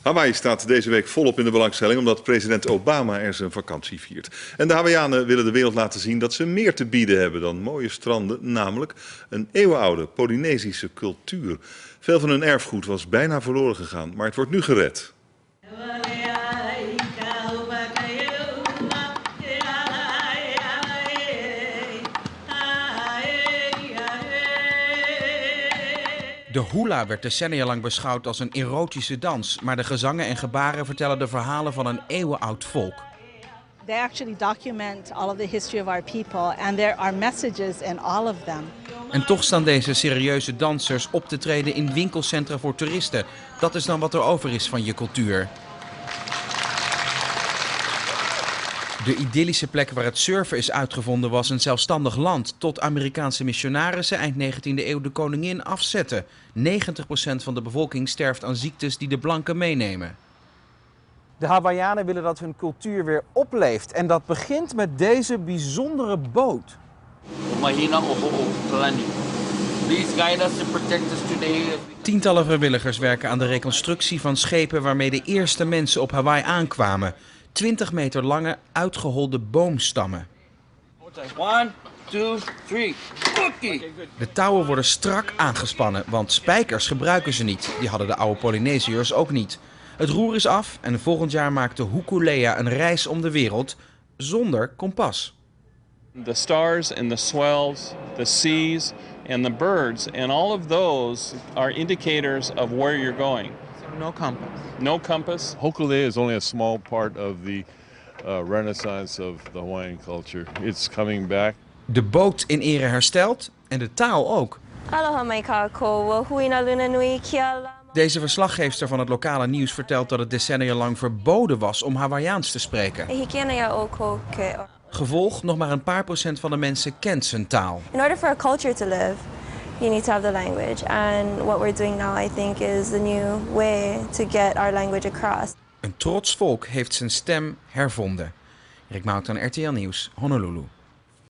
Hawaii staat deze week volop in de belangstelling omdat president Obama er zijn vakantie viert. En de Hawaiianen willen de wereld laten zien dat ze meer te bieden hebben dan mooie stranden, namelijk een eeuwenoude Polynesische cultuur. Veel van hun erfgoed was bijna verloren gegaan, maar het wordt nu gered. De hula werd decennia lang beschouwd als een erotische dans, maar de gezangen en gebaren vertellen de verhalen van een eeuwenoud volk. They actually document all of the history of our people and there are messages in all of them. En toch staan deze serieuze dansers op te treden in winkelcentra voor toeristen. Dat is dan wat er over is van je cultuur. De idyllische plek waar het surfen is uitgevonden was een zelfstandig land, tot Amerikaanse missionarissen eind 19e eeuw de koningin afzetten. 90% van de bevolking sterft aan ziektes die de blanken meenemen. De Hawaiianen willen dat hun cultuur weer opleeft en dat begint met deze bijzondere boot. Tientallen vrijwilligers werken aan de reconstructie van schepen waarmee de eerste mensen op Hawaii aankwamen. 20 meter lange, uitgeholde boomstammen. 1, 2, 3. De touwen worden strak aangespannen, want spijkers gebruiken ze niet. Die hadden de oude Polynesiërs ook niet. Het roer is af en volgend jaar maakt de Hokulea een reis om de wereld zonder kompas. The stars and the swells, the seas and the birds and all of those are indicators of where you're going. No compass. No compass. Hokulea is only a small part of the renaissance of the Hawaiian culture. It's coming back. De boot in ere hersteld en de taal ook. Aloha mai kākou, huina luna nui kia. Deze verslaggeefster van het lokale nieuws vertelt dat het decennia lang verboden was om Hawaiiaans te spreken. Gevolg, nog maar een paar procent van de mensen kent zijn taal. In order for a culture to live, you need to have the language. And what we're doing now, I think, is the new way to get our language across. Een trots volk heeft zijn stem hervonden. Rick Mout aan RTL Nieuws, Honolulu.